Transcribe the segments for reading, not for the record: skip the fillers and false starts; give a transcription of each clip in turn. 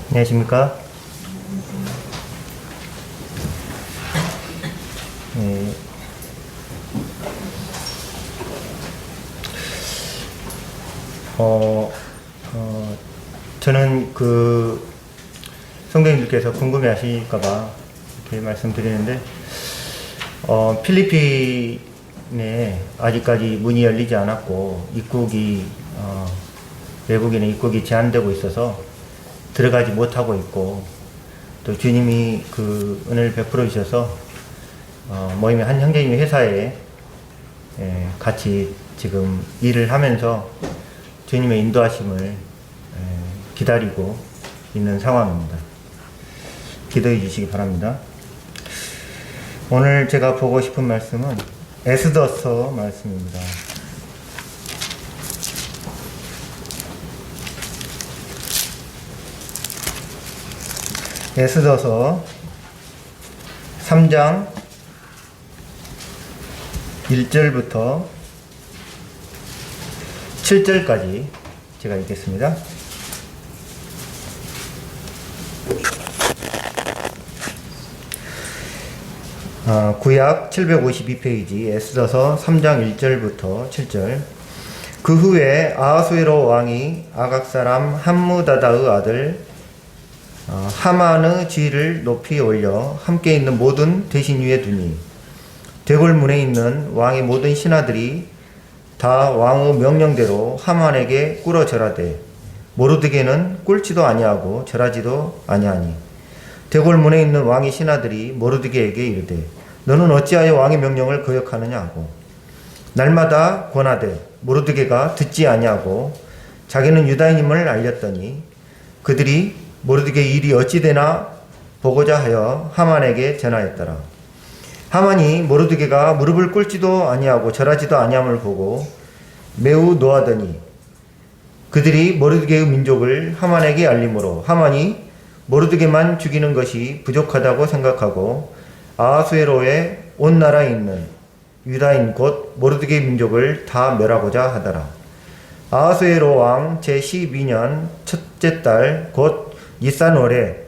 안녕하십니까? 네. 저는 성도님들께서 궁금해 하실까봐 이렇게 말씀드리는데, 필리핀에 아직까지 문이 열리지 않았고, 외국인의 입국이 제한되고 있어서 들어가지 못하고 있고, 또 주님이 은혜를 베풀어 주셔서, 모임의 한 형제님의 회사에 같이 지금 일을 하면서 주님의 인도하심을 기다리고 있는 상황입니다. 기도해 주시기 바랍니다. 오늘 제가 보고 싶은 말씀은 에스더서 말씀입니다. 에스더서 3장 1절부터 7절까지 제가 읽겠습니다. 구약 752페이지 에스더서 3장 1절부터 7절. 그 후에 아하수에로 왕이 아각 사람 함무다다의 아들 하만의 지위를 높이 올려 함께 있는 모든 대신 위에 두니 대궐문에 있는 왕의 모든 신하들이 다 왕의 명령대로 하만에게 꿇어 절하되 모르드게는 꿇지도 아니하고 절하지도 아니하니 대궐문에 있는 왕의 신하들이 모르드게에게 이르되 너는 어찌하여 왕의 명령을 거역하느냐 하고 날마다 권하되 모르드게가 듣지 아니하고 자기는 유다인임을 알렸더니 그들이 모르드게의 일이 어찌 되나 보고자 하여 하만에게 전하였더라. 하만이 모르드게가 무릎을 꿇지도 아니하고 절하지도 아니함을 보고 매우 노하더니 그들이 모르드게의 민족을 하만에게 알림으로 하만이 모르드게만 죽이는 것이 부족하다고 생각하고 아하수에로의 온 나라에 있는 유다인 곧 모르드게 민족을 다 멸하고자 하더라. 아하수에로 왕 제12년 첫째 달 곧 니산월에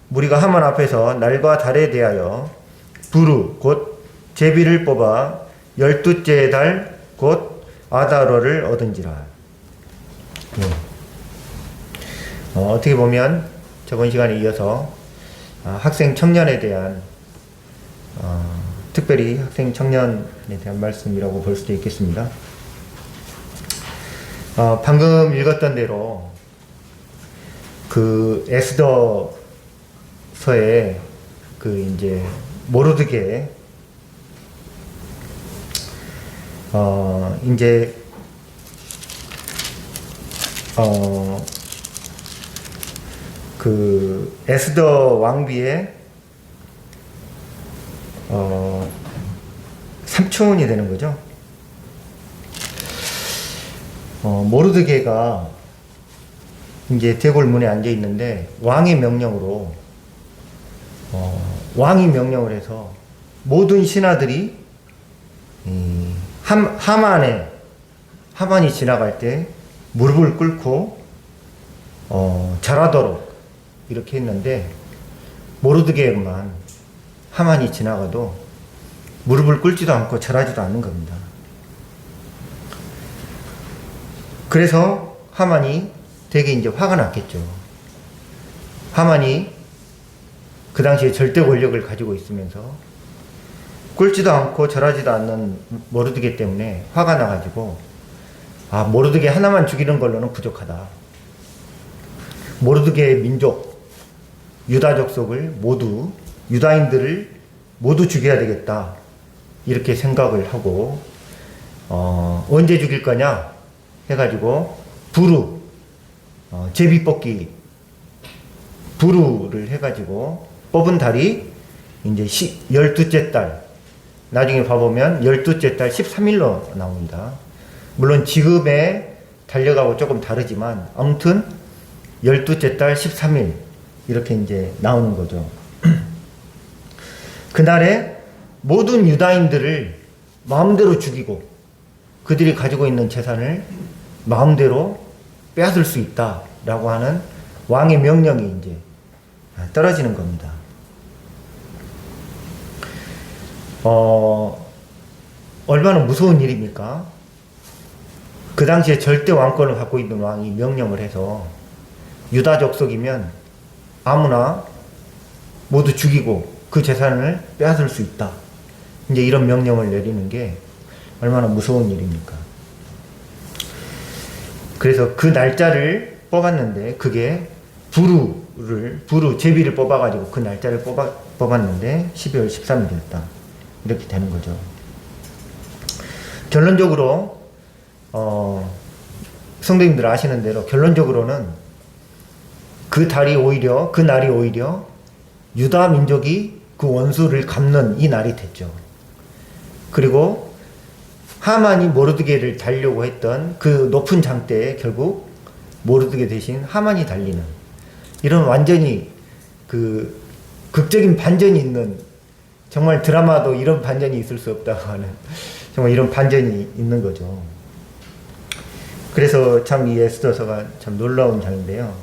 무리가 하만 앞에서 날과 달에 대하여 부르 곧 제비를 뽑아 12째 달 곧 아다로를 얻은지라. 어떻게 보면 저번 시간에 이어서 학생 청년에 대한 특별히 학생 청년에 대한 말씀이라고 볼 수도 있겠습니다. 방금 읽었던 대로 에스더서에 이제 모르드게 이제 에스더 왕비의 삼촌이 되는 거죠. 모르드게가 이제 대궐문에 앉아 있는데 왕의 명령으로 왕이 명령을 해서 모든 신하들이 하만이 지나갈 때 무릎을 꿇고 절하도록 이렇게 했는데 모르드게만 하만이 지나가도 무릎을 꿇지도 않고 절하지도 않는 겁니다. 그래서 하만이 되게 이제 화가 났겠죠. 하만이 그 당시에 절대 권력을 가지고 있으면서 꿇지도 않고 절하지도 않는 모르드게 때문에 화가 나가지고 모르드게 하나만 죽이는 걸로는 부족하다. 모르드게의 민족, 유다 족속을 유다인들을 모두 죽여야 되겠다. 이렇게 생각을 하고 언제 죽일 거냐 해가지고 제비 뽑기 부루를 해가지고 뽑은 달이 이제 12째 달, 나중에 봐보면 12째 달 13일로 나옵니다. 물론 지금의 달력하고 조금 다르지만 아무튼 12째 달 13일 이렇게 이제 나오는 거죠. 그날에 모든 유다인들을 마음대로 죽이고 그들이 가지고 있는 재산을 마음대로 빼앗을 수 있다라고 하는 왕의 명령이 이제 떨어지는 겁니다. 얼마나 무서운 일입니까? 그 당시에 절대 왕권을 갖고 있는 왕이 명령을 해서 유다 족속이면 아무나 모두 죽이고 그 재산을 빼앗을 수 있다. 이제 이런 명령을 내리는 게 얼마나 무서운 일입니까? 그래서 그 날짜를 뽑았는데 그게 부루 제비를 뽑아가지고 그 날짜를 뽑았는데 12월 13일이었다. 이렇게 되는 거죠. 결론적으로 성도님들 아시는 대로 결론적으로는 그 날이 오히려 유다 민족이 그 원수를 갚는 이 날이 됐죠. 그리고 하만이 모르드게를 달려고 했던 그 높은 장대에 결국 모르드게 대신 하만이 달리는 이런 완전히 그 극적인 반전이 있는, 정말 드라마도 이런 반전이 있을 수 없다고 하는 정말 이런 반전이 있는 거죠. 그래서 참 이 에스더서가 참 놀라운 장인데요.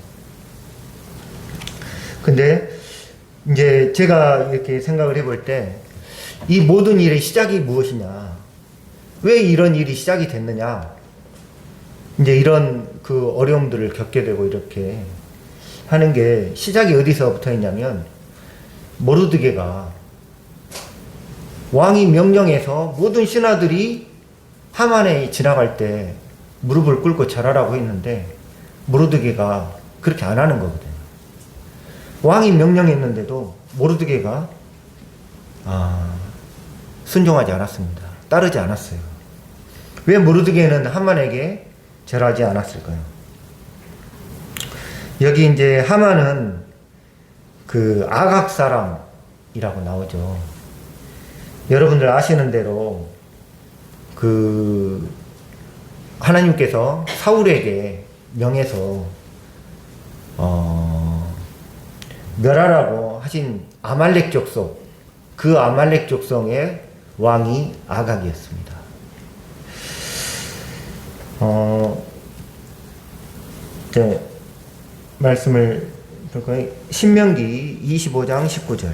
근데 이제 제가 이렇게 생각을 해볼 때 이 모든 일의 시작이 무엇이냐, 왜 이런 일이 시작이 됐느냐, 이제 이런 그 어려움들을 겪게 되고 이렇게 하는 게 시작이 어디서부터 했냐면 모르드게가 왕이 명령해서 모든 신하들이 하만에 지나갈 때 무릎을 꿇고 절하라고 했는데 모르드게가 그렇게 안 하는 거거든요. 왕이 명령했는데도 모르드게가 순종하지 않았습니다. 따르지 않았어요. 왜 모르드게는 하만에게 절하지 않았을까요? 여기 이제 하만은 그 아각 사람이라고 나오죠. 여러분들 아시는 대로 그 하나님께서 사울에게 명해서 멸하라고 하신 아말렉 족속, 그 아말렉 족속의 왕이 아각이었습니다. 네, 말씀을 볼까요? 신명기 25장 19절.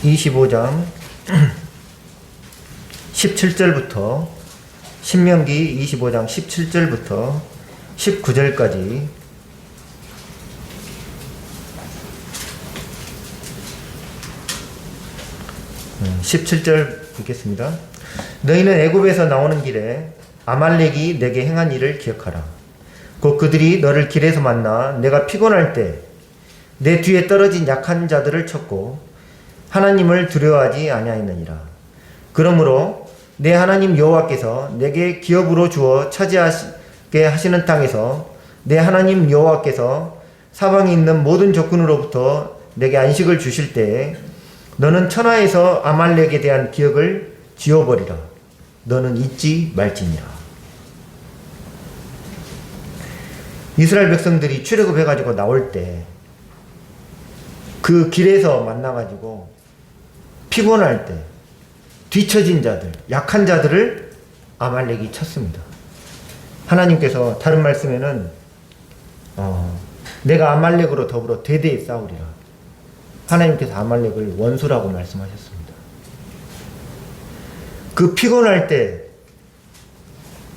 (25장) 17절부터 신명기 25장 17절부터 19절까지 17절 읽겠습니다. 너희는 애굽에서 나오는 길에 아말렉이 내게 행한 일을 기억하라. 곧 그들이 너를 길에서 만나 내가 피곤할 때 내 뒤에 떨어진 약한 자들을 쳤고 하나님을 두려워하지 아니하였느니라. 그러므로 내 하나님 여호와께서 내게 기업으로 주어 차지하게 하시는 땅에서 내 하나님 여호와께서 사방에 있는 모든 적군으로부터 내게 안식을 주실 때에 너는 천하에서 아말렉에 대한 기억을 지워버리라. 너는 잊지 말지니라. 이스라엘 백성들이 출애굽해가지고 나올 때 그 길에서 만나가지고 피곤할 때 뒤처진 자들, 약한 자들을 아말렉이 쳤습니다. 하나님께서 다른 말씀에는 내가 아말렉으로 더불어 대대에 싸우리라. 하나님께서 아말렉을 원수라고 말씀하셨습니다. 그 피곤할 때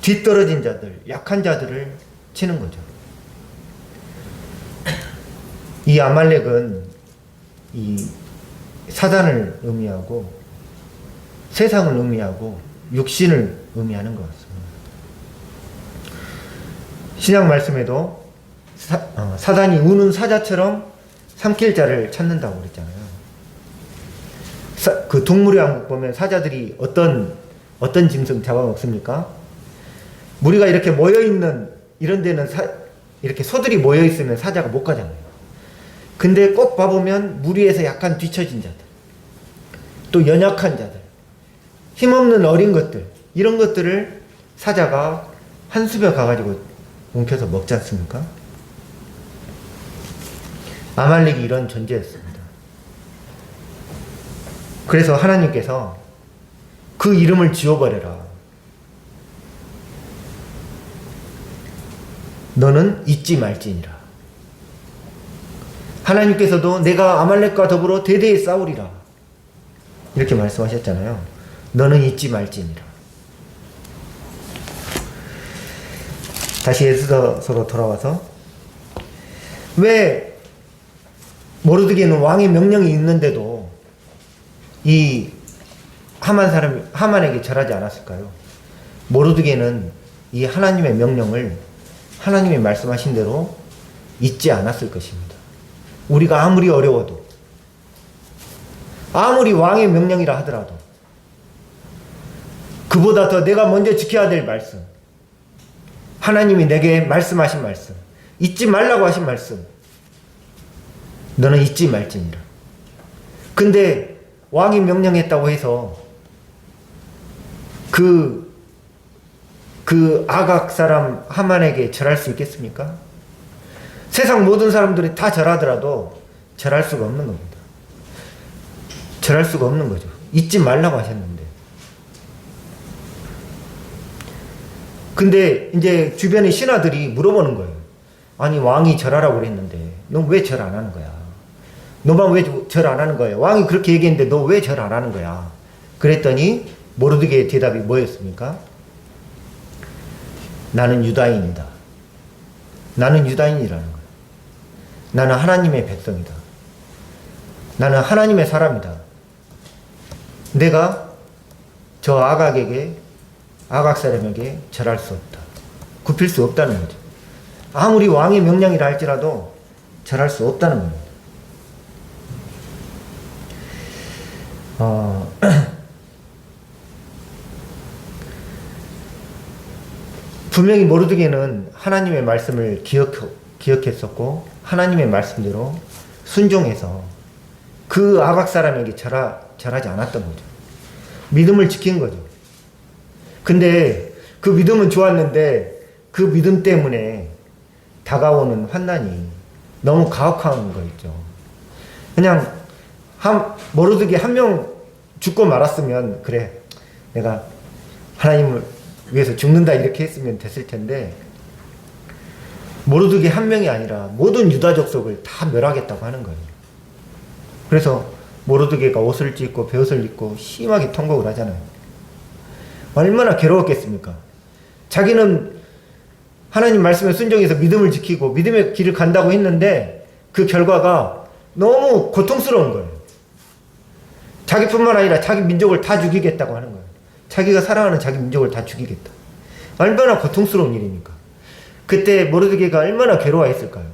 뒤떨어진 자들, 약한 자들을 치는 거죠. 이 아말렉은 이 사단을 의미하고 세상을 의미하고 육신을 의미하는 것 같습니다. 신약 말씀에도 사단이 우는 사자처럼 삼킬 자를 찾는다고 그랬잖아요. 그 동물의 왕국 보면 사자들이 어떤 짐승 잡아먹습니까? 무리가 이렇게 모여있는 이런 데는 이렇게 소들이 모여있으면 사자가 못 가잖아요. 근데 꼭 봐보면 무리에서 약간 뒤처진 자들, 또 연약한 자들, 힘없는 어린 것들, 이런 것들을 사자가 한 수벼 가가지고 뭉켜서 먹지 않습니까? 아말렉이 이런 존재였습니다. 그래서 하나님께서 그 이름을 지워버려라. 너는 잊지 말지니라. 하나님께서도 내가 아말렉과 더불어 대대에 싸우리라. 이렇게 말씀하셨잖아요. 너는 잊지 말지니라. 다시 에스더서로 돌아와서 왜 모르드게는 왕의 명령이 있는데도 이 하만에게 절하지 않았을까요? 모르드게는 이 하나님의 명령을 하나님이 말씀하신 대로 잊지 않았을 것입니다. 우리가 아무리 어려워도, 아무리 왕의 명령이라 하더라도 그보다 더 내가 먼저 지켜야 될 말씀, 하나님이 내게 말씀하신 말씀, 잊지 말라고 하신 말씀, 너는 잊지 말지니라. 근데 왕이 명령했다고 해서 그 아각 사람 하만에게 절할 수 있겠습니까? 세상 모든 사람들이 다 절하더라도 절할 수가 없는 겁니다. 절할 수가 없는 거죠. 잊지 말라고 하셨는데. 근데 이제 주변의 신하들이 물어보는 거예요. 아니 왕이 절하라고 그랬는데 너 왜 절 안 하는 거야? 너만 왜 절 안 하는 거야? 왕이 그렇게 얘기했는데 너 왜 절 안 하는 거야? 그랬더니 모르드게의 대답이 뭐였습니까? 나는 유다인이다. 나는 유다인이라는 거예요. 나는 하나님의 백성이다. 나는 하나님의 사람이다. 내가 저 아각 사람에게 절할 수 없다. 굽힐 수 없다는 거죠. 아무리 왕의 명령이라 할지라도 절할 수 없다는 겁니다. 분명히 모르드게는 하나님의 말씀을 기억했었고 하나님의 말씀대로 순종해서 그 아각 사람에게 절하지 않았던 거죠. 믿음을 지킨 거죠. 근데 그 믿음은 좋았는데 그 믿음 때문에 다가오는 환난이 너무 가혹한 거 있죠. 그냥 모르드게 한 명 죽고 말았으면 그래 내가 하나님을 위해서 죽는다 이렇게 했으면 됐을 텐데 모르드게 한 명이 아니라 모든 유다 족속을 다 멸하겠다고 하는 거예요. 그래서 모르드게가 옷을 찢고 베옷을 입고 심하게 통곡을 하잖아요. 얼마나 괴로웠겠습니까? 자기는 하나님 말씀에 순종해서 믿음을 지키고 믿음의 길을 간다고 했는데 그 결과가 너무 고통스러운 거예요. 자기뿐만 아니라 자기 민족을 다 죽이겠다고 하는 거예요. 자기가 사랑하는 자기 민족을 다 죽이겠다. 얼마나 고통스러운 일입니까? 그때 모르드게가 얼마나 괴로워했을까요?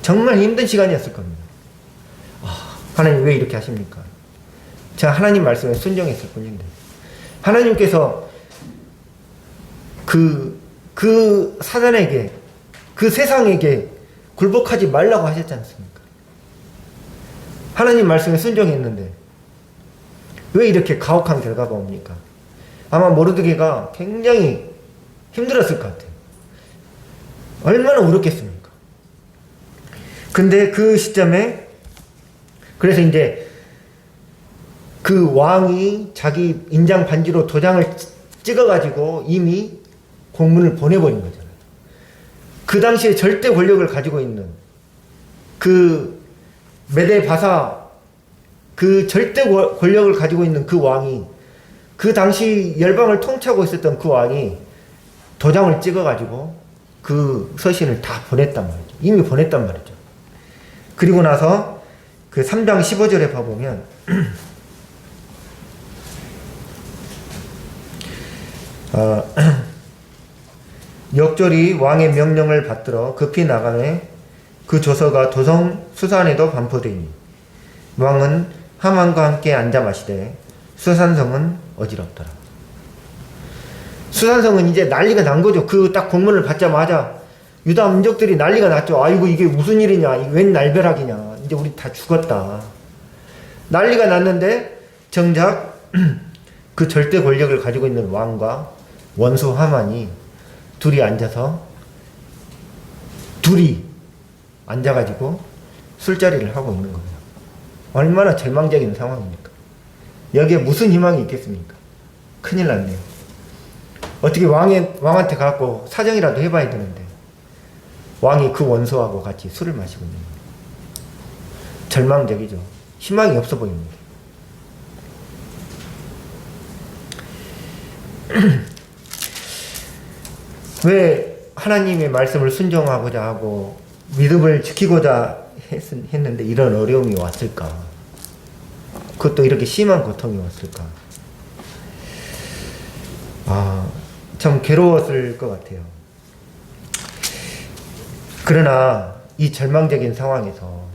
정말 힘든 시간이었을 겁니다. 하나님 왜 이렇게 하십니까? 제가 하나님 말씀에 순종했을 뿐인데 하나님께서 그 사단에게 그 세상에게 굴복하지 말라고 하셨지 않습니까? 하나님 말씀에 순종했는데 왜 이렇게 가혹한 결과가 옵니까? 아마 모르드게가 굉장히 힘들었을 것 같아요. 얼마나 울었겠습니까? 근데 그 시점에 그래서 이제 그 왕이 자기 인장 반지로 도장을 찍어가지고 이미 공문을 보내버린 거잖아요. 그 당시에 절대 권력을 가지고 있는 그 메데 바사 그 절대 권력을 가지고 있는 그 왕이 그 당시 열방을 통치하고 있었던 그 왕이 도장을 찍어가지고 그 서신을 다 보냈단 말이죠. 이미 보냈단 말이죠. 그리고 나서 그 3장 15절에 봐보면 역졸이 왕의 명령을 받들어 급히 나가매 그 조서가 도성 수산에도 반포되니 왕은 하만과 함께 앉아 마시되 수산성은 어지럽더라. 수산성은 이제 난리가 난 거죠. 그 딱 공문을 받자마자 유다 민족들이 난리가 났죠. 아이고 이게 무슨 일이냐, 이게 웬 날벼락이냐, 이제 우리 다 죽었다 난리가 났는데 정작 그 절대 권력을 가지고 있는 왕과 원수 하만이 둘이 앉아가지고 술자리를 하고 있는 거예요. 얼마나 절망적인 상황입니까? 여기에 무슨 희망이 있겠습니까? 큰일 났네요. 어떻게 왕한테 가고 사정이라도 해봐야 되는데 왕이 그 원수하고 같이 술을 마시고 있는 거예요. 절망적이죠. 희망이 없어 보입니다. 왜 하나님의 말씀을 순종하고자 하고 믿음을 지키고자 했는데 이런 어려움이 왔을까? 그것도 이렇게 심한 고통이 왔을까? 참 괴로웠을 것 같아요. 그러나 이 절망적인 상황에서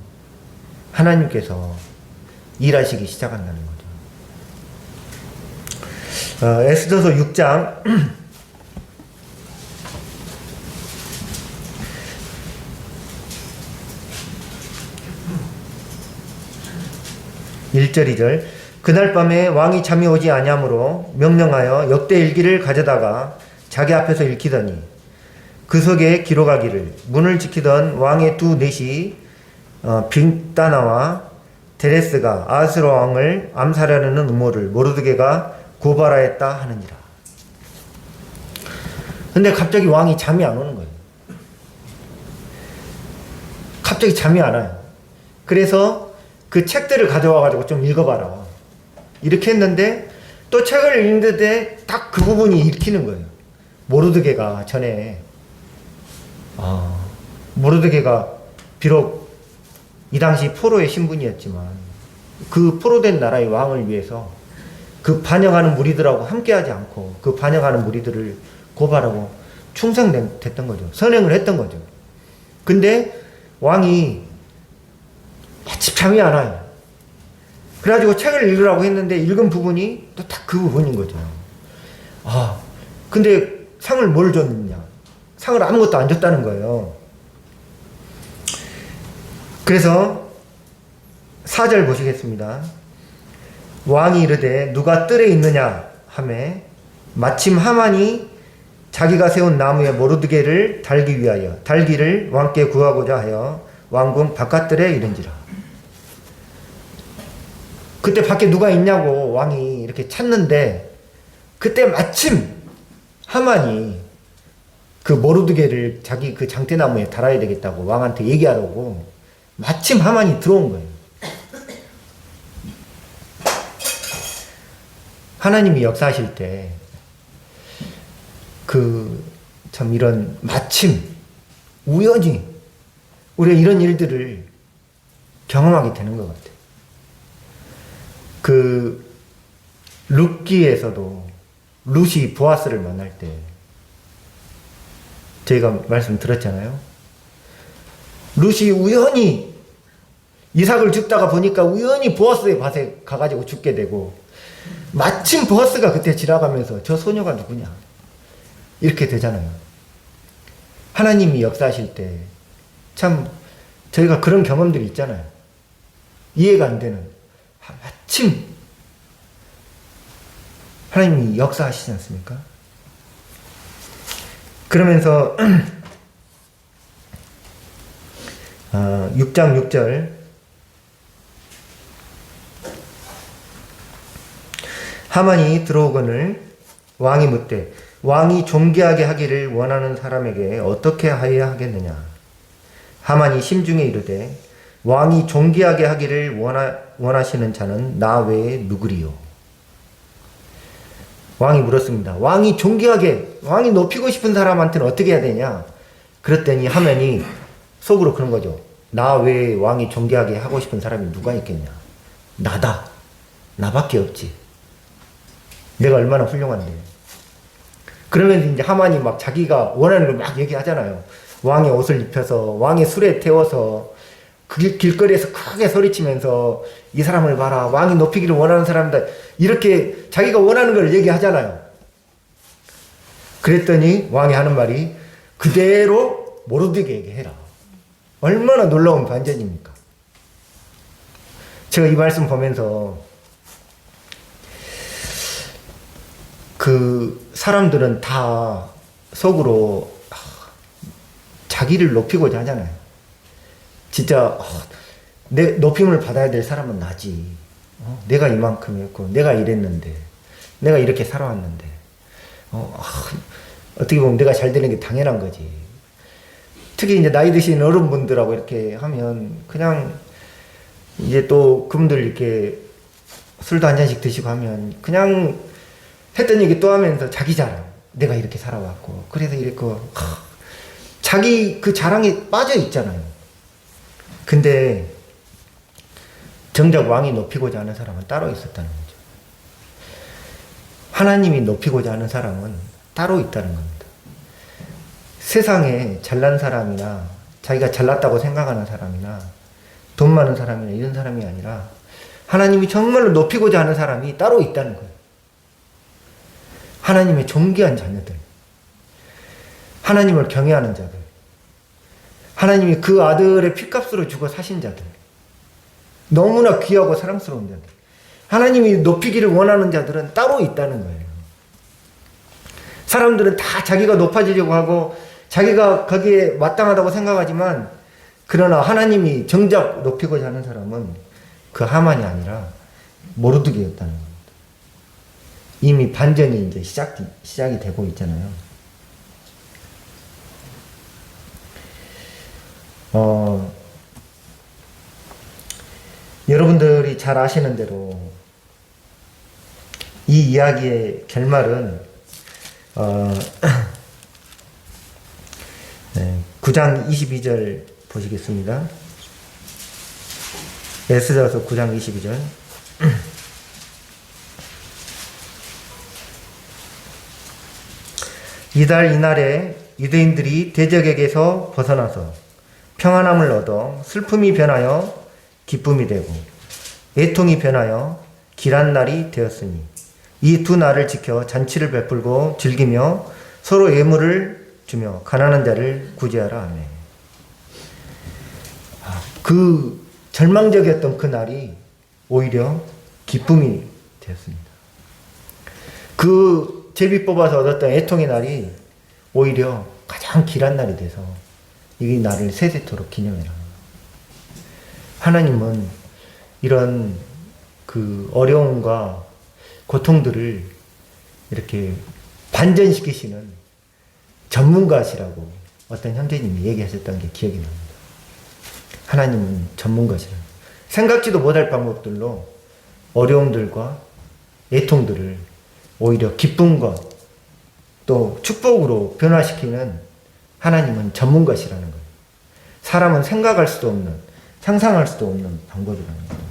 하나님께서 일하시기 시작한다는 거죠. 에스더서 6장 1절 2절 그날 밤에 왕이 잠이 오지 아니하므로 명령하여 역대 일기를 가져다가 자기 앞에서 읽히더니 그 속에 기록하기를 문을 지키던 왕의 두 넷이 빅다나와 데레스가 아스로 왕을 암살하려는 음모를 모르드게가 고발하였다 하느니라. 근데 갑자기 왕이 잠이 안 오는 거예요. 갑자기 잠이 안 와요. 그래서 그 책들을 가져와가지고 좀 읽어봐라. 이렇게 했는데 또 책을 읽는데 딱 그 부분이 읽히는 거예요. 모르드게가 전에 모르드게가 비록 이 당시 포로의 신분이었지만 그 포로된 나라의 왕을 위해서 그 반역하는 무리들하고 함께하지 않고 그 반역하는 무리들을 고발하고 충성됐던 거죠. 선행을 했던 거죠. 근데 왕이 마침 잠이 안 와요. 그래가지고 책을 읽으라고 했는데 읽은 부분이 또 딱 그 부분인 거죠. 근데 상을 뭘 줬느냐? 상을 아무것도 안 줬다는 거예요. 그래서 4절 보시겠습니다. 왕이 이르되 누가 뜰에 있느냐 하매 마침 하만이 자기가 세운 나무에 모르드게를 달기 위하여 달기를 왕께 구하고자 하여 왕궁 바깥들에 이른지라. 그때 밖에 누가 있냐고 왕이 이렇게 찾는데 그때 마침 하만이 그 모르드게를 자기 그 장대나무에 달아야 되겠다고 왕한테 얘기하려고 마침 하만이 들어온 거예요. 하나님이 역사하실 때 참 이런 마침 우연히 우리가 이런 일들을 경험하게 되는 것 같아요. 룻기에서도 룻이 보아스를 만날 때 저희가 말씀 들었잖아요. 룻이 우연히 이삭을 죽다가 보니까 우연히 보아스의 밭에 가가지고 죽게 되고 마침 보아스가 그때 지나가면서 저 소녀가 누구냐 이렇게 되잖아요. 하나님이 역사하실 때 참 저희가 그런 경험들이 있잖아요. 이해가 안 되는 마침 하나님이 역사하시지 않습니까? 그러면서 6장 6절 하만이 들어오거늘 왕이 묻되 왕이 존귀하게 하기를 원하는 사람에게 어떻게 하여야 하겠느냐. 하만이 심중에 이르되 왕이 존귀하게 하기를 원하시는 자는 나 외에 누구리요. 왕이 물었습니다. 왕이 존귀하게 왕이 높이고 싶은 사람한테는 어떻게 해야 되냐. 그랬더니 하만이 속으로 그런 거죠. 나 외에 왕이 존귀하게 하고 싶은 사람이 누가 있겠냐. 나다. 나밖에 없지. 내가 얼마나 훌륭한데. 그러면 이제 하만이 막 자기가 원하는 걸 막 얘기하잖아요. 왕의 옷을 입혀서 왕의 술에 태워서 그 길거리에서 크게 소리치면서 이 사람을 봐라. 왕이 높이기를 원하는 사람이다. 이렇게 자기가 원하는 걸 얘기하잖아요. 그랬더니 왕이 하는 말이 그대로 모르드게에게 해라. 얼마나 놀라운 반전입니까? 제가 이 말씀 보면서 그 사람들은 다 속으로 자기를 높이고자 하잖아요. 진짜 내 높임을 받아야 될 사람은 나지. 내가 이만큼이었고, 내가 이랬는데, 내가 이렇게 살아왔는데, 어떻게 보면 내가 잘 되는 게 당연한 거지. 특히 이제 나이 드신 어른분들하고 이렇게 하면, 그냥 이제 또 그분들 이렇게 술도 한 잔씩 드시고 하면, 그냥 했던 얘기 또 하면서 자기 자랑. 내가 이렇게 살아왔고, 그래서 이랬고, 자기 그 자랑에 빠져 있잖아요. 근데, 정작 왕이 높이고자 하는 사람은 따로 있었다는 거죠. 하나님이 높이고자 하는 사람은 따로 있다는 겁니다. 세상에 잘난 사람이나 자기가 잘났다고 생각하는 사람이나 돈 많은 사람이나 이런 사람이 아니라 하나님이 정말로 높이고자 하는 사람이 따로 있다는 거예요. 하나님의 존귀한 자녀들, 하나님을 경외하는 자들, 하나님이 그 아들의 피값으로 주고 사신 자들, 너무나 귀하고 사랑스러운 자들, 하나님이 높이기를 원하는 자들은 따로 있다는 거예요. 사람들은 다 자기가 높아지려고 하고 자기가 거기에 마땅하다고 생각하지만, 그러나 하나님이 정작 높이고자 하는 사람은 그 하만이 아니라 모르드게였다는 겁니다. 이미 반전이 이제 시작이 되고 있잖아요. 여러분들이 잘 아시는 대로 이 이야기의 결말은 9장 22절 보시겠습니다. 에스더서 9장 22절. 이달 이날에 유대인들이 대적에게서 벗어나서 평안함을 얻어 슬픔이 변하여 기쁨이 되고 애통이 변하여 길한 날이 되었으니 이 두 날을 지켜 잔치를 베풀고 즐기며 서로 예물을 주며 가난한 자를 구제하라 하네. 그 절망적이었던 그 날이 오히려 기쁨이 되었습니다. 그 제비 뽑아서 얻었던 애통의 날이 오히려 가장 길한 날이 돼서 이 날을 세세토록 기념해라. 하나님은 이런 그 어려움과 고통들을 이렇게 반전시키시는 전문가시라고 어떤 형제님이 얘기하셨던 게 기억이 납니다. 하나님은 전문가시라. 생각지도 못할 방법들로 어려움들과 애통들을 오히려 기쁨과 또 축복으로 변화시키는 하나님은 전문가시라는 거예요. 사람은 생각할 수도 없는, 상상할 수도 없는 방법이라는 거예요.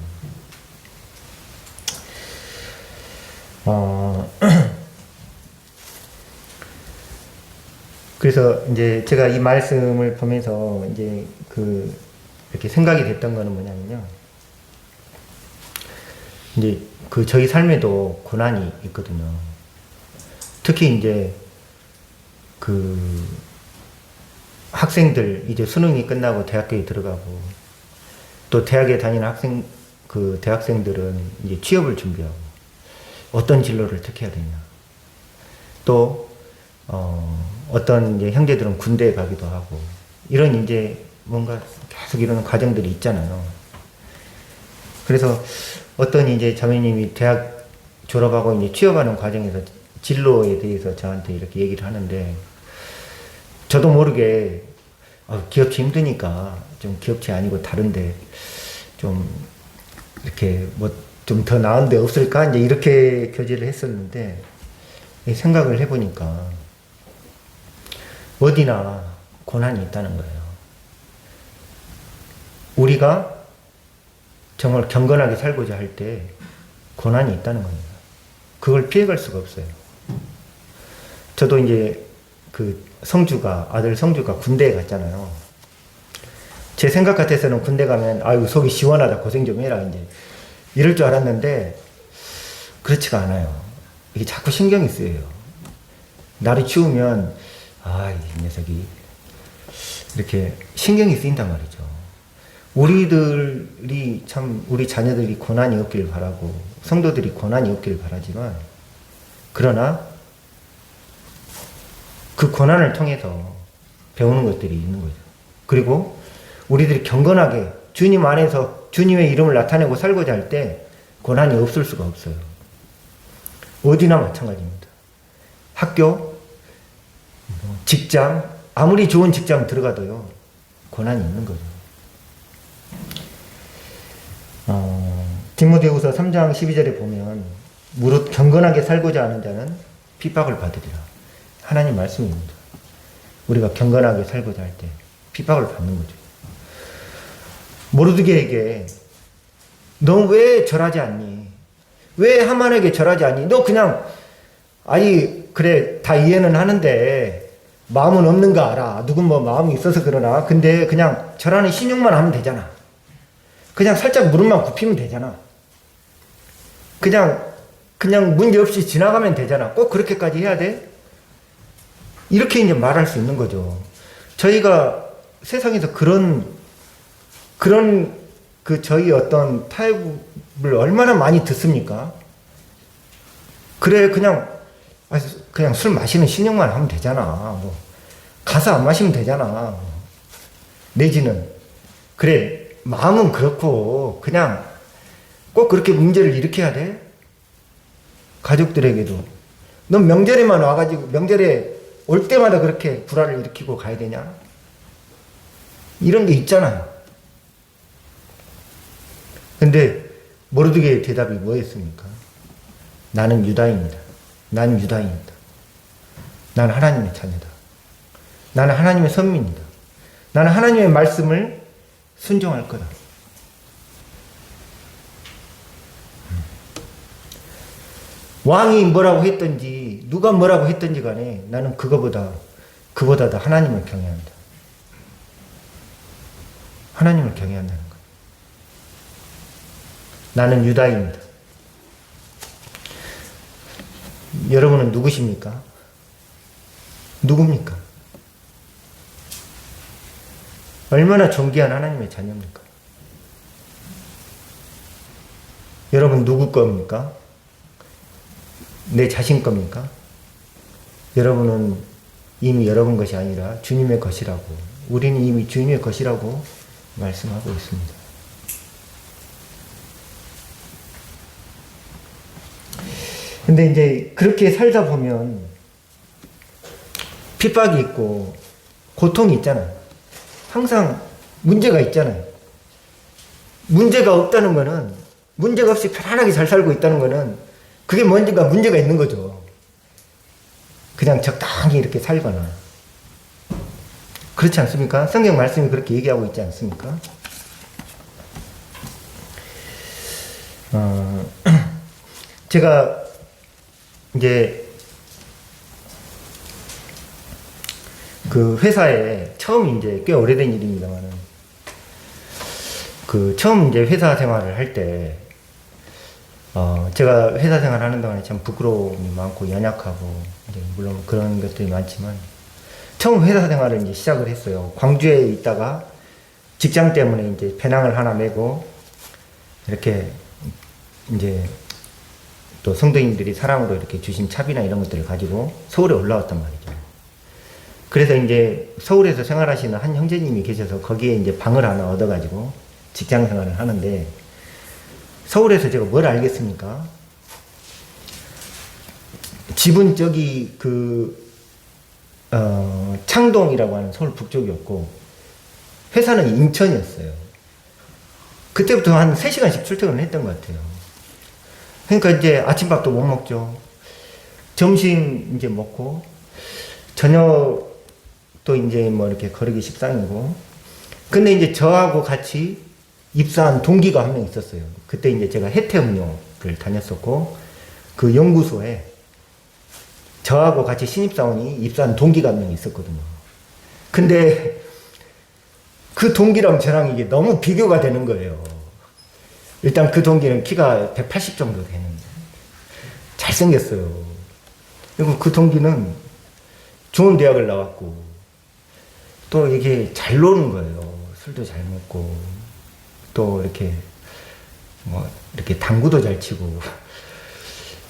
그래서 이제 제가 이 말씀을 보면서 이제 이렇게 생각이 됐던 거는 뭐냐면요. 이제 저희 삶에도 고난이 있거든요. 특히 이제 학생들 이제 수능이 끝나고 대학교에 들어가고 또 대학에 다니는 대학생들은 이제 취업을 준비하고 어떤 진로를 택해야 되냐. 또 어떤 이제 형제들은 군대에 가기도 하고 이런 이제 뭔가 계속 이런 과정들이 있잖아요. 그래서 어떤 이제 자매님이 대학 졸업하고 이제 취업하는 과정에서 진로에 대해서 저한테 이렇게 얘기를 하는데 저도 모르게 기업체 힘드니까 좀 기업체 아니고 다른데 좀 이렇게 뭐 좀 더 나은 데 없을까 이제 이렇게 교제를 했었는데 생각을 해보니까 어디나 고난이 있다는 거예요. 우리가 정말 경건하게 살고자 할 때 고난이 있다는 겁니다. 그걸 피해갈 수가 없어요. 저도 이제 아들 성주가 군대에 갔잖아요. 제 생각 같아서는 군대 가면 아유 속이 시원하다 고생 좀 해라 이제 이럴 줄 알았는데 그렇지가 않아요. 이게 자꾸 신경이 쓰여요. 날이 추우면 이 녀석이 이렇게 신경이 쓰인단 말이죠. 우리 자녀들이 고난이 없기를 바라고 성도들이 고난이 없기를 바라지만 그러나 그 고난을 통해서 배우는 것들이 있는 거죠. 그리고 우리들이 경건하게 주님 안에서 주님의 이름을 나타내고 살고자 할 때 고난이 없을 수가 없어요. 어디나 마찬가지입니다. 학교, 직장, 아무리 좋은 직장 들어가도요, 고난이 있는 거죠. 디모데후서 3장 12절에 보면 무릇 경건하게 살고자 하는 자는 핍박을 받으리라. 하나님 말씀입니다. 우리가 경건하게 살고자 할 때 핍박을 받는 거죠. 모르드게에게 너 왜 절하지 않니? 왜 하만에게 절하지 않니? 너 그냥 아니 그래 다 이해는 하는데 마음은 없는 거 알아. 누군 뭐 마음이 있어서 그러나 근데 그냥 절하는 신용만 하면 되잖아. 그냥 살짝 무릎만 굽히면 되잖아. 그냥 문제 없이 지나가면 되잖아. 꼭 그렇게까지 해야 돼? 이렇게 이제 말할 수 있는 거죠. 저희가 세상에서 그런 저희 어떤 타협을 얼마나 많이 듣습니까? 그래, 그냥 술 마시는 신용만 하면 되잖아. 뭐, 가서 안 마시면 되잖아. 내지는, 그래, 마음은 그렇고, 그냥 꼭 그렇게 문제를 일으켜야 돼? 가족들에게도. 넌 명절에만 와가지고, 명절에 올 때마다 그렇게 불화를 일으키고 가야 되냐? 이런 게 있잖아요. 근데 모르드게의 대답이 뭐였습니까? 나는 유다인이다. 나는 유다인이다. 나는 하나님의 자녀다. 나는 하나님의 선민이다. 나는 하나님의 말씀을 순종할 거다. 왕이 뭐라고 했든지 누가 뭐라고 했든지 간에 나는 그거보다 더 하나님을 경외한다. 하나님을 경외한다는 거예요. 나는 유다인이다. 여러분은 누구십니까? 누굽니까? 얼마나 존귀한 하나님의 자녀입니까? 여러분 누구 겁니까? 내 자신 겁니까? 여러분은 이미 여러분 것이 아니라 주님의 것이라고, 우리는 이미 주님의 것이라고 말씀하고 있습니다. 근데 이제 그렇게 살다 보면 핍박이 있고 고통이 있잖아요. 항상 문제가 있잖아요. 문제가 없다는 거는, 문제가 없이 편안하게 잘 살고 있다는 거는 그게 뭔가 문제가 있는 거죠. 그냥 적당히 이렇게 살거나. 그렇지 않습니까? 성경 말씀이 그렇게 얘기하고 있지 않습니까? 제가 이제 그 회사에 처음 이제 꽤 오래된 일입니다만은 그 처음 이제 회사 생활을 할 때 제가 회사 생활 하는 동안에 참 부끄러움이 많고 연약하고 이제 물론 그런 것들이 많지만 처음 회사 생활을 이제 시작을 했어요. 광주에 있다가 직장 때문에 이제 배낭을 하나 메고 이렇게 이제 또 성도님들이 사랑으로 이렇게 주신 차비나 이런 것들을 가지고 서울에 올라왔단 말이죠. 그래서 이제 서울에서 생활하시는 한 형제님이 계셔서 거기에 이제 방을 하나 얻어가지고 직장 생활을 하는데 서울에서 제가 뭘 알겠습니까? 집은 저기 창동이라고 하는 서울 북쪽이었고 회사는 인천이었어요. 그때부터 한 3시간씩 출퇴근을 했던 것 같아요. 그러니까 이제 아침밥도 못 먹죠. 점심 이제 먹고, 저녁도 이제 뭐 이렇게 거르기 십상이고. 근데 이제 저하고 같이 입사한 동기가 한 명 있었어요. 그때 이제 제가 혜태음료를 다녔었고, 그 연구소에 저하고 같이 신입사원이 입사한 동기가 한 명 있었거든요. 근데 그 동기랑 저랑 이게 너무 비교가 되는 거예요. 일단 그 동기는 키가 180 정도 되는데 잘생겼어요. 그리고 그 동기는 좋은 대학을 나왔고 또 이게 잘 노는 거예요. 술도 잘 먹고 또 이렇게 뭐 이렇게 당구도 잘 치고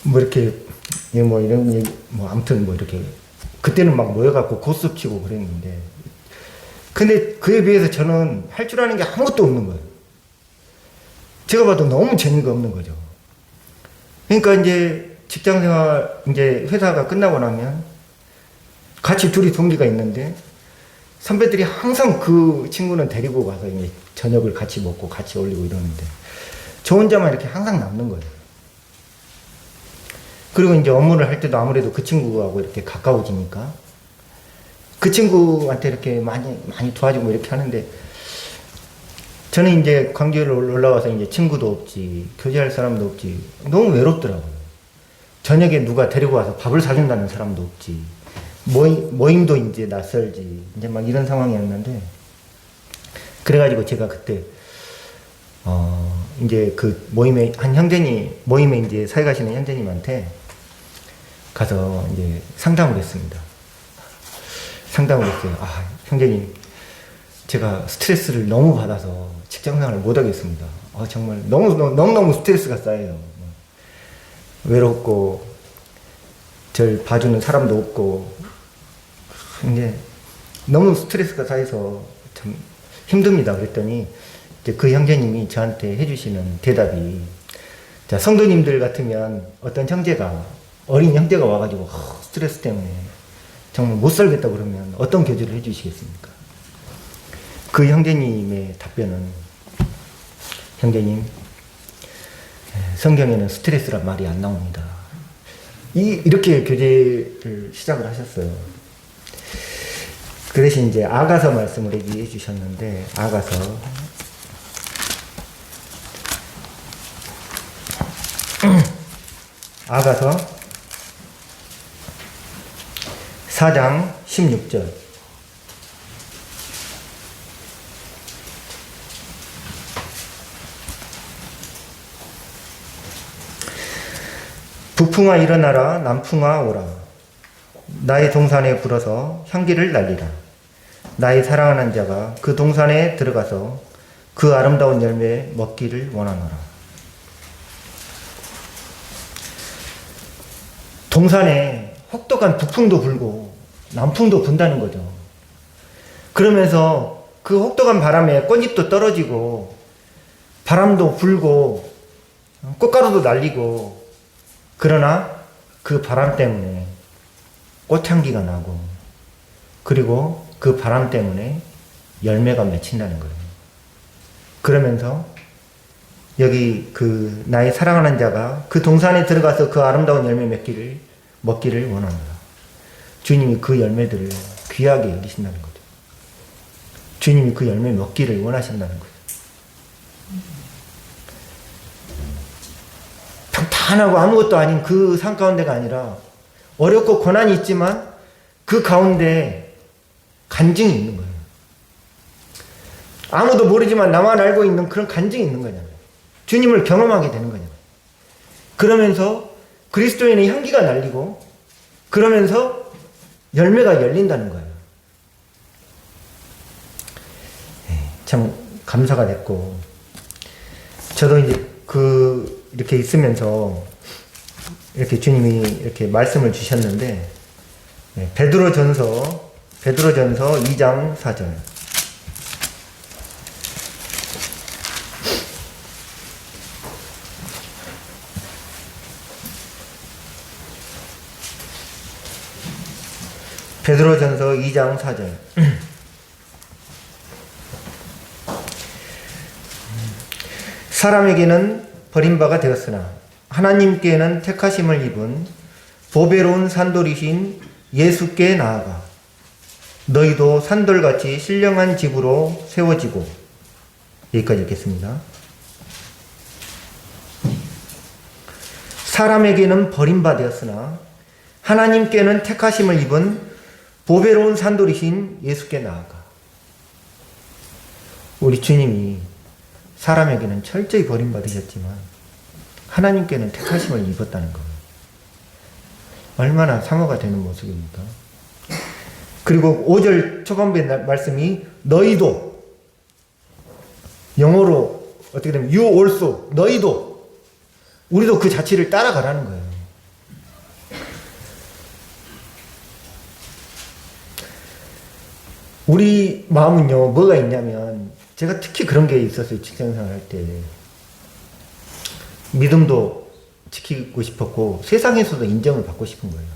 뭐 이렇게 뭐 이런 뭐 아무튼 뭐 이렇게 그때는 막 모여갖고 고스 치고 그랬는데 근데 그에 비해서 저는 할 줄 아는 게 아무것도 없는 거예요. 제가 봐도 너무 재미가 없는 거죠. 그러니까 이제 직장생활, 이제 회사가 끝나고 나면 같이 둘이 동기가 있는데 선배들이 항상 그 친구는 데리고 가서 이제 저녁을 같이 먹고 같이 어울리고 이러는데 저 혼자만 이렇게 항상 남는 거예요. 그리고 이제 업무를 할 때도 아무래도 그 친구하고 이렇게 가까워지니까 그 친구한테 이렇게 많이 도와주고 이렇게 하는데 저는 이제 광주에 올라가서 이제 친구도 없지, 교제할 사람도 없지, 너무 외롭더라고요. 저녁에 누가 데리고 와서 밥을 사준다는 사람도 없지, 모임도 이제 낯설지, 이제 막 이런 상황이었는데, 그래가지고 제가 그때, 이제 그 모임에, 모임에 이제 사회 가시는 형제님한테 가서 이제 상담을 했습니다. 상담을 했어요. 아, 형제님, 제가 스트레스를 너무 받아서 직장생활을 못 하겠습니다. 정말 너무너무 스트레스가 쌓여요. 외롭고, 절 봐주는 사람도 없고, 이제 너무 스트레스가 쌓여서 참 힘듭니다. 그랬더니, 이제 그 형제님이 저한테 해주시는 대답이, 자, 성도님들 같으면 어떤 어린 형제가 와가지고, 스트레스 때문에 정말 못 살겠다 그러면 어떤 교제를 해주시겠습니까? 그 형제님의 답변은, 형제님, 성경에는 스트레스란 말이 안 나옵니다. 이렇게 교제를 시작을 하셨어요. 그 대신 이제 아가서 말씀을 얘기해 주셨는데, 아가서. 4장 16절. 북풍아 일어나라, 남풍아 오라. 나의 동산에 불어서 향기를 날리라. 나의 사랑하는 자가 그 동산에 들어가서 그 아름다운 열매 먹기를 원하노라. 동산에 혹독한 북풍도 불고 남풍도 분다는 거죠. 그러면서 그 혹독한 바람에 꽃잎도 떨어지고 바람도 불고 꽃가루도 날리고, 그러나 그 바람 때문에 꽃향기가 나고, 그리고 그 바람 때문에 열매가 맺힌다는 거예요. 그러면서 여기 그 나의 사랑하는 자가 그 동산에 들어가서 그 아름다운 열매 먹기를 원하노라. 주님이 그 열매들을 귀하게 여기신다는 거죠. 주님이 그 열매 먹기를 원하신다는 거죠. 평탄하고 아무것도 아닌 그 산 가운데가 아니라 어렵고 고난이 있지만 그 가운데 간증이 있는 거예요. 아무도 모르지만 나만 알고 있는 그런 간증이 있는 거잖아요. 주님을 경험하게 되는 거잖아요. 그러면서 그리스도인의 향기가 날리고, 그러면서 열매가 열린다는 거예요. 참 감사가 됐고, 저도 이제 이렇게 있으면서 이렇게 주님이 이렇게 말씀을 주셨는데, 베드로전서 2장 4절. 베드로전서 2장 4절. 사람에게는 버림바가 되었으나 하나님께는 택하심을 입은 보배로운 산돌이신 예수께 나아가 너희도 산돌같이 신령한 집으로 세워지고. 여기까지 읽겠습니다. 사람에게는 버림바 되었으나 하나님께는 택하심을 입은 보배로운 산돌이신 예수께 나아가. 우리 주님이 사람에게는 철저히 버림받으셨지만 하나님께는 택하심을 입었다는 거예요. 얼마나 상호가 되는 모습입니까? 그리고 5절 초반부의 말씀이 너희도, 영어로 어떻게 되면 you also, 너희도, 우리도 그 자취를 따라가라는 거예요. 우리 마음은요, 뭐가 있냐면, 제가 특히 그런 게 있었어요, 직장생활 할 때. 믿음도 지키고 싶었고 세상에서도 인정을 받고 싶은 거예요.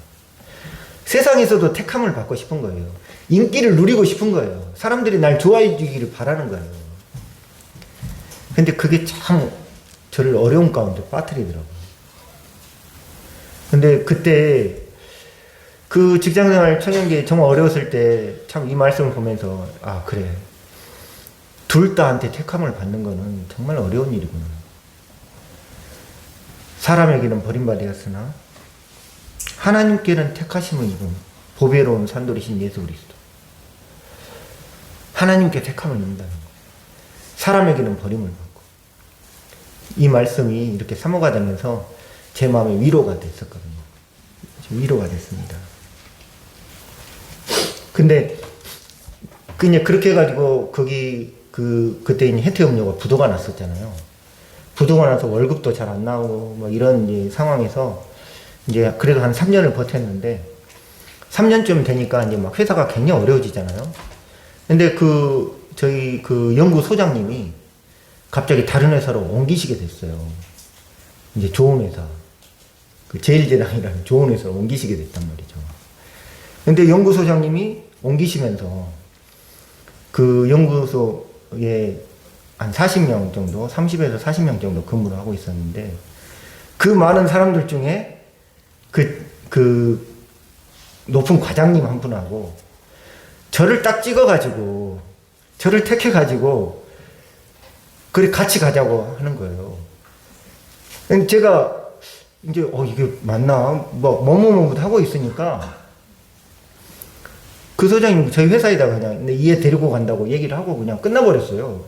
세상에서도 택함을 받고 싶은 거예요. 인기를 누리고 싶은 거예요. 사람들이 날 좋아해 주기를 바라는 거예요. 근데 그게 참 저를 어려운 가운데 빠뜨리더라고요. 근데 그때 그 직장생활 청년기에 정말 어려웠을 때 참 이 말씀을 보면서 아 그래 둘 다한테 택함을 받는 거는 정말 어려운 일이구나. 사람에게는 버림받았으나 하나님께는 택하심을 입은 보배로운 산돌이신 예수 그리스도. 하나님께 택함을 입는다는 거. 사람에게는 버림을 받고. 이 말씀이 이렇게 사모가 되면서 제 마음에 위로가 됐었거든요. 위로가 됐습니다. 근데 그냥 그렇게 해가지고 거기 그때 이제 혜태음료가 부도가 났었잖아요. 부도가 나서 월급도 잘 안 나오고 뭐 이런 이제 상황에서 이제 그래도 한 3년을 버텼는데 3년쯤 되니까 이제 막 회사가 굉장히 어려워지잖아요. 근데 저희 연구소장님이 갑자기 다른 회사로 옮기시게 됐어요. 이제 좋은 회사. 제일제당이라는 좋은 회사로 옮기시게 됐단 말이죠. 근데 연구소장님이 옮기시면서 그 연구소에 한 40명 정도, 30에서 40명 정도 근무를 하고 있었는데 그 많은 사람들 중에 그 높은 과장님 한 분하고 저를 딱 찍어가지고 저를 택해가지고 그래 같이 가자고 하는 거예요. 제가 이제 이게 맞나 뭐뭐뭐 하고 있으니까 그 소장님 저희 회사에다가 그냥 얘 데리고 간다고 얘기를 하고 그냥 끝나버렸어요.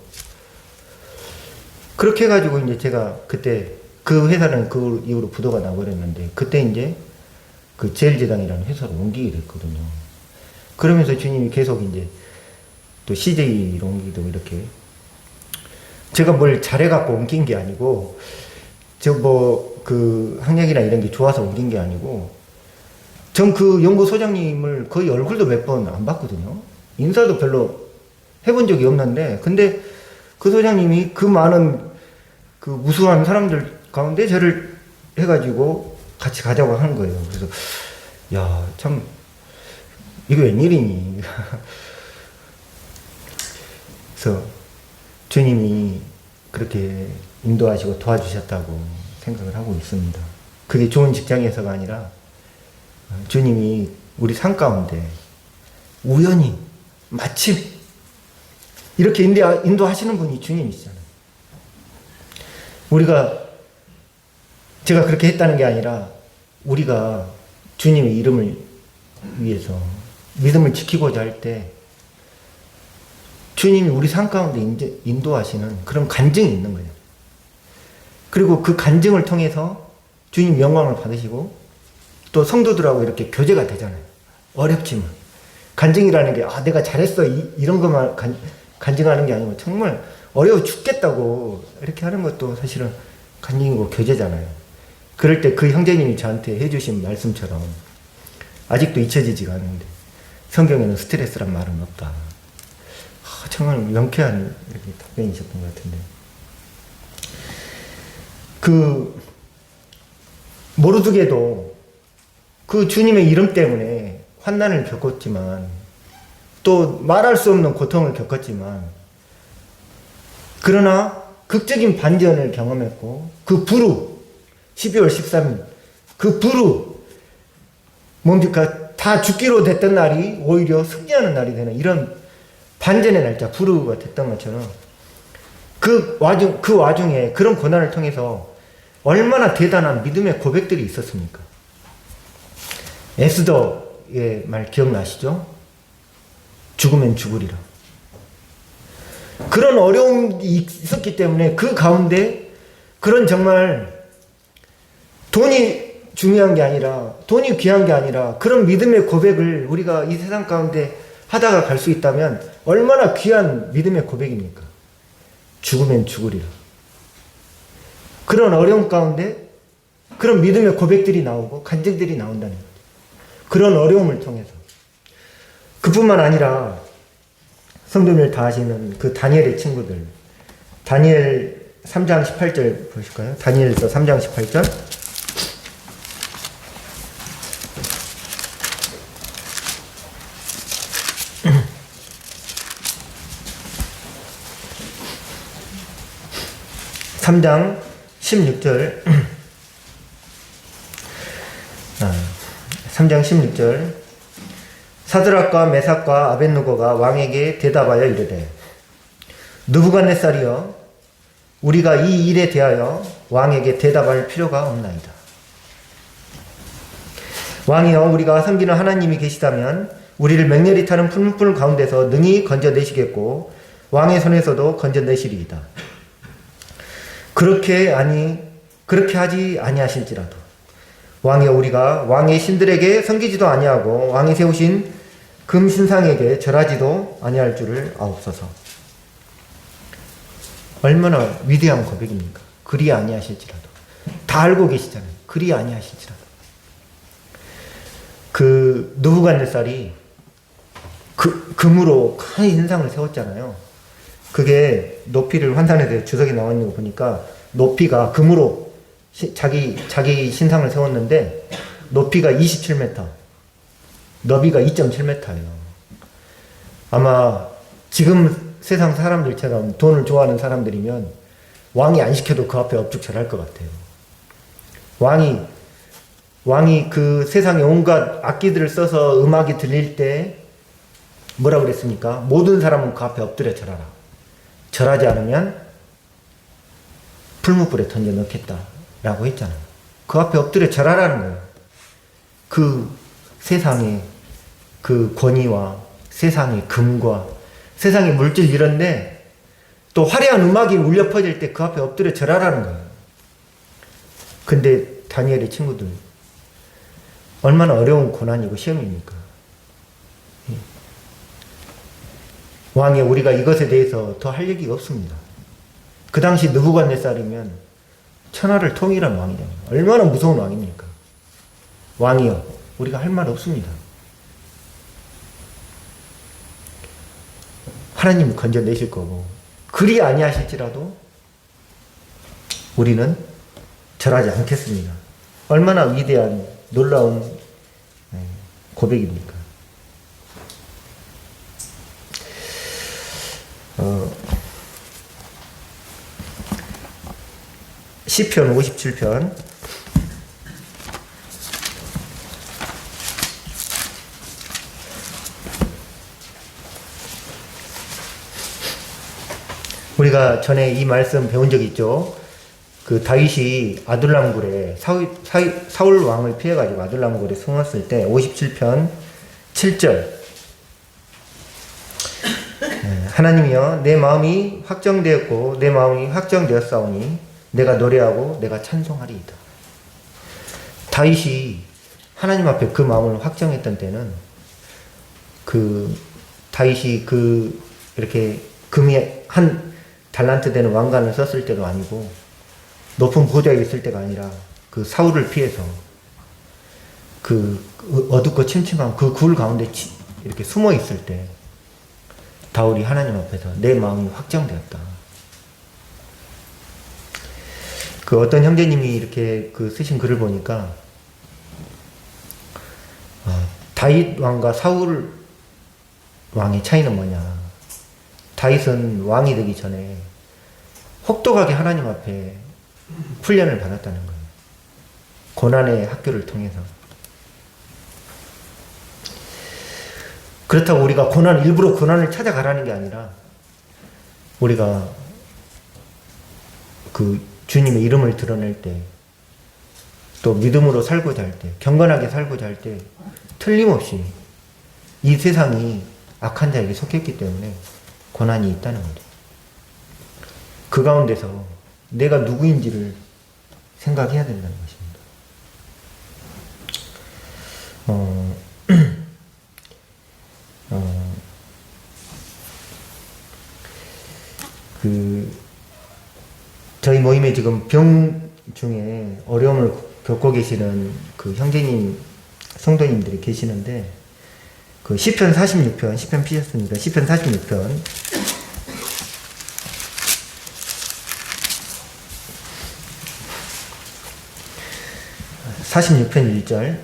그렇게 해가지고 이제 제가 그때 그 회사는 그 이후로 부도가 나버렸는데 그때 이제 그 제일제당이라는 회사로 옮기게 됐거든요. 그러면서 주님이 계속 이제 또 CJ로 옮기기도 이렇게 제가 뭘 잘해갖고 옮긴 게 아니고 그 학력이나 이런 게 좋아서 옮긴 게 아니고 전 그 연구소장님을 거의 얼굴도 몇 번 안 봤거든요. 인사도 별로 해본 적이 없는데 근데 그 소장님이 그 많은 그 무수한 사람들 가운데 저를 해가지고 같이 가자고 하는 거예요. 그래서 야 참 이거 웬일이니. 그래서 주님이 그렇게 인도하시고 도와주셨다고 생각을 하고 있습니다. 그게 좋은 직장에서가 아니라 주님이 우리 삶 가운데 우연히 마침 이렇게 인도하시는 분이 주님이시잖아요. 제가 그렇게 했다는 게 아니라 우리가 주님의 이름을 위해서 믿음을 지키고자 할 때 주님이 우리 삶 가운데 인도하시는 그런 간증이 있는 거예요. 그리고 그 간증을 통해서 주님 영광을 받으시고 또 성도들하고 이렇게 교제가 되잖아요. 어렵지만 간증이라는 게 내가 잘했어 이런 것만 간증하는 게 아니고 정말 어려워 죽겠다고 이렇게 하는 것도 사실은 간증이고 교제잖아요. 그럴 때 그 형제님이 저한테 해주신 말씀처럼 아직도 잊혀지지가 않는데 성경에는 스트레스란 말은 없다. 정말 명쾌한 이렇게 답변이셨던 것 같은데 모르드게도 그 주님의 이름 때문에 환난을 겪었지만 또 말할 수 없는 고통을 겪었지만 그러나 극적인 반전을 경험했고 그 부르 12월 13일 그 부르 뭡니까 다 죽기로 됐던 날이 오히려 승리하는 날이 되는 이런 반전의 날짜 부르가 됐던 것처럼 그 와중에 그런 고난을 통해서 얼마나 대단한 믿음의 고백들이 있었습니까? 에스더의 말 기억나시죠? 죽으면 죽으리라. 그런 어려움이 있었기 때문에 그 가운데 그런 정말 돈이 중요한 게 아니라 돈이 귀한 게 아니라 그런 믿음의 고백을 우리가 이 세상 가운데 하다가 갈 수 있다면 얼마나 귀한 믿음의 고백입니까? 죽으면 죽으리라. 그런 어려움 가운데 그런 믿음의 고백들이 나오고 간증들이 나온다는 거죠. 그런 어려움을 통해서 그뿐만 아니라 성도님을 다 아시는 그 다니엘의 친구들 다니엘 3장 18절 보실까요? 다니엘서 3장 18절. 삼장 16절. 3장 16절. 사드락과 메삭과 아벳느고가 왕에게 대답하여 이르되 느부갓네살이여 우리가 이 일에 대하여 왕에게 대답할 필요가 없나이다. 왕이여 우리가 섬기는 하나님이 계시다면 우리를 맹렬히 타는 풀물 가운데서 능히 건져내시겠고 왕의 손에서도 건져내시리이다. 그렇게 하지 아니하실지라도 왕이여 우리가 왕의 신들에게 섬기지도 아니하고 왕이 세우신 금신상에게 절하지도 아니할 줄을 아옵소서. 얼마나 위대한 고백입니까? 그리 아니하실지라도. 다 알고 계시잖아요. 그리 아니하실지라도. 그 느부갓네살이 금으로 큰 신상을 세웠잖아요. 그게 높이를 환산해서 주석에 나와 있는 거 보니까 높이가 금으로 자기 신상을 세웠는데 높이가 27m, 너비가 2.7m예요. 아마 지금 세상 사람들처럼 돈을 좋아하는 사람들이면 왕이 안 시켜도 그 앞에 엎죽 절할 것 같아요. 왕이 그 세상에 온갖 악기들을 써서 음악이 들릴 때 뭐라 그랬습니까? 모든 사람은 그 앞에 엎드려 절하라. 절하지 않으면 풀무불에 던져 넣겠다라고 했잖아요. 그 앞에 엎드려 절하라는 거예요. 그 세상의 그 권위와 세상의 금과 세상의 물질 이런데 또 화려한 음악이 울려 퍼질 때 그 앞에 엎드려 절하라는 거예요. 근데 다니엘의 친구들 얼마나 어려운 고난이고 시험입니까? 왕이 우리가 이것에 대해서 더 할 얘기가 없습니다. 그 당시 느부갓네살이면 천하를 통일한 왕이다. 얼마나 무서운 왕입니까? 왕이여 우리가 할 말 없습니다. 하나님 건져내실 거고 그리 아니하실지라도 우리는 절하지 않겠습니다. 얼마나 위대한 놀라운 고백입니까? 시편 57편 우리가 전에 이 말씀 배운 적 있죠. 그 다윗이 아둘람굴에 사울 왕을 피해가지고 아둘람굴에 숨었을 때 57편 7절 하나님이여 내 마음이 확정되었고 내 마음이 확정되었사오니 내가 노래하고 내가 찬송하리이다. 다윗이 하나님 앞에 그 마음을 확정했던 때는 그 다윗이 그 이렇게 금이 한 달란트 되는 왕관을 썼을 때도 아니고 높은 보좌에 있을 때가 아니라 그 사울을 피해서 그 어둡고 침침한 그 굴 가운데 이렇게 숨어 있을 때 다윗이 하나님 앞에서 내 마음이 확정되었다. 그 어떤 형제님이 이렇게 그 쓰신 글을 보니까 다윗 왕과 사울 왕의 차이는 뭐냐. 다윗은 왕이 되기 전에 혹독하게 하나님 앞에 훈련을 받았다는 거예요. 고난의 학교를 통해서. 그렇다고 우리가 일부러 고난을 찾아가라는 게 아니라 우리가 그 주님의 이름을 드러낼 때 또 믿음으로 살고자 할 때 경건하게 살고자 할 때 틀림없이 이 세상이 악한 자에게 속했기 때문에 고난이 있다는 거죠. 그 가운데서 내가 누구인지를 생각해야 된다는 것입니다. 저희 모임에 지금 병 중에 어려움을 겪고 계시는 그 형제님, 성도님들이 계시는데, 그 시편 46편, 시편 피셨습니까? 시편 46편. 46편 1절.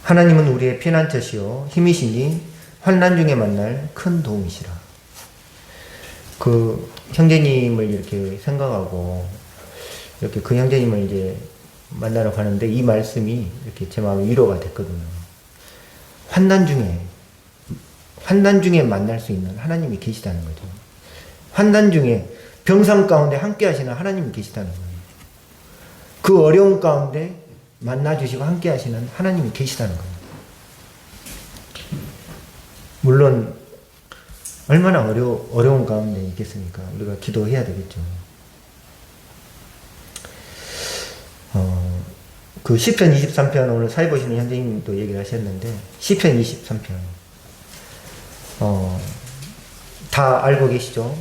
하나님은 우리의 피난처시요 힘이시니 환난 중에 만날 큰 도움이시라. 그 형제님을 이렇게 생각하고 이렇게 그 형제님을 이제 만나러 가는데 이 말씀이 이렇게 제 마음에 위로가 됐거든요. 환난 중에 만날 수 있는 하나님이 계시다는 거죠. 환난 중에 병상 가운데 함께 하시는 하나님이 계시다는 거예요. 그 어려운 가운데 만나주시고 함께 하시는 하나님이 계시다는 거예요. 물론 얼마나 어려운 가운데 있겠습니까? 우리가 기도해야 되겠죠. 그 시편 23편 오늘 사회 보시는 현재님도 얘기를 하셨는데 시편 23편 다 알고 계시죠?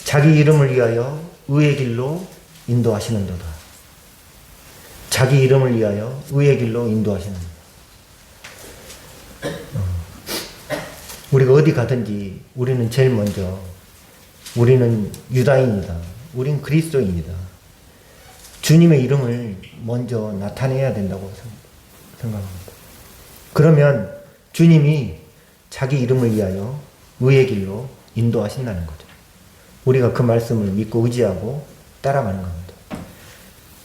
자기 이름을 위하여 의의 길로 인도하시는도다. 자기 이름을 위하여 의의 길로 인도하시는도다. 우리가 어디 가든지 우리는 제일 먼저 우리는 유다인이다. 우린 그리스도인이다. 주님의 이름을 먼저 나타내야 된다고 생각합니다. 그러면 주님이 자기 이름을 위하여 의의 길로 인도하신다는 거죠. 우리가 그 말씀을 믿고 의지하고 따라가는 겁니다.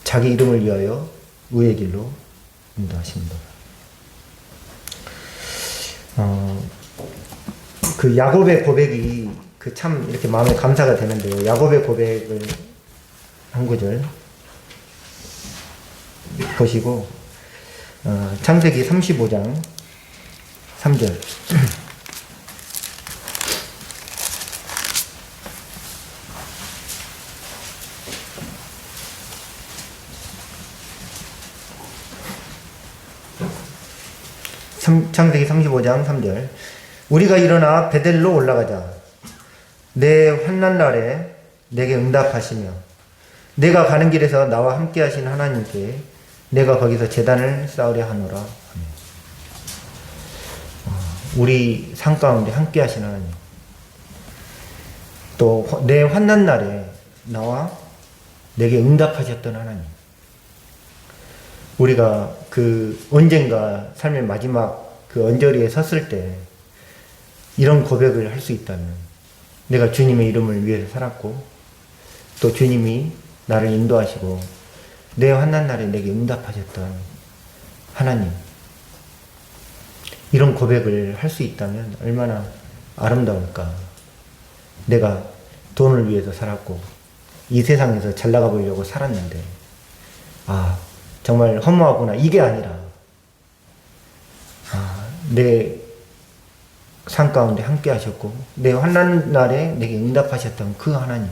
자기 이름을 위하여 의의 길로 인도하신다. 그 야곱의 고백이 그 참 이렇게 마음에 감사가 되는데요. 야곱의 고백을 한 구절 보시고 창세기 35장 3절. 창세기 35장 3절. 우리가 일어나 베델로 올라가자. 내 환난 날에 내게 응답하시며 내가 가는 길에서 나와 함께 하신 하나님께 내가 거기서 제단을 쌓으려 하노라. 우리 삶 가운데 함께 하신 하나님. 또 내 환난 날에 나와 내게 응답하셨던 하나님. 우리가 그 언젠가 삶의 마지막 그 언저리에 섰을 때 이런 고백을 할 수 있다면 내가 주님의 이름을 위해서 살았고 또 주님이 나를 인도하시고 내 환난 날에 내게 응답하셨던 하나님, 이런 고백을 할 수 있다면 얼마나 아름다울까. 내가 돈을 위해서 살았고 이 세상에서 잘 나가 보려고 살았는데 정말 허무하구나. 이게 아니라 내 삶 가운데 함께 하셨고 내 환난 날에 내게 응답하셨던 그 하나님,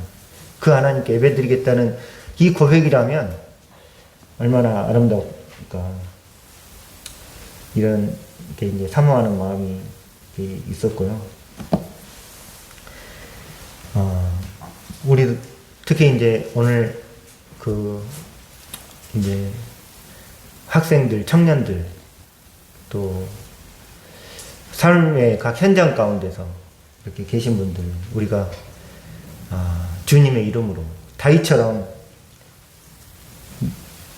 그 하나님께 예배드리겠다는 이 고백이라면 얼마나 아름다울까. 이런 게 이제 사모하는 마음이 있었고요. 우리 특히 이제 오늘 이제 학생들, 청년들, 또 삶의 각 현장 가운데서 이렇게 계신 분들, 우리가 주님의 이름으로 다윗처럼,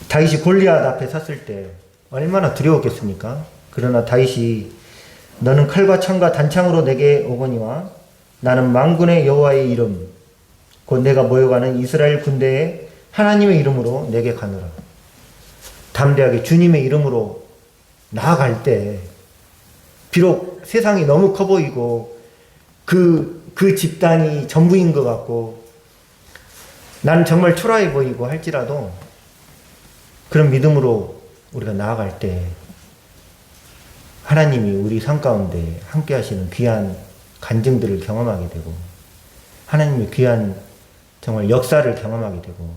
다윗이 골리앗 앞에 섰을 때 얼마나 두려웠겠습니까? 그러나 다윗이 너는 칼과 창과 단창으로 내게 오거니와 나는 만군의 여호와의 이름 곧 내가 모여가는 이스라엘 군대의 하나님의 이름으로 내게 가노라. 담대하게 주님의 이름으로 나아갈 때 비록 세상이 너무 커 보이고 그 집단이 전부인 것 같고 나는 정말 초라해 보이고 할지라도 그런 믿음으로 우리가 나아갈 때 하나님이 우리 삶 가운데 함께 하시는 귀한 간증들을 경험하게 되고 하나님의 귀한 정말 역사를 경험하게 되고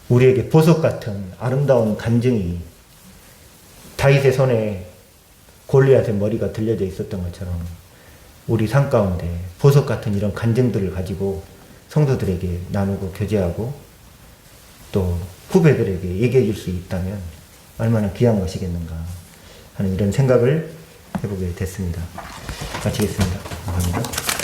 우리에게 보석 같은 아름다운 간증이 다윗의 손에 골리앗의 머리가 들려져 있었던 것처럼 우리 삶 가운데 보석 같은 이런 간증들을 가지고 성도들에게 나누고 교제하고 또 후배들에게 얘기해 줄 수 있다면 얼마나 귀한 것이겠는가 하는 이런 생각을 해보게 됐습니다. 마치겠습니다. 감사합니다.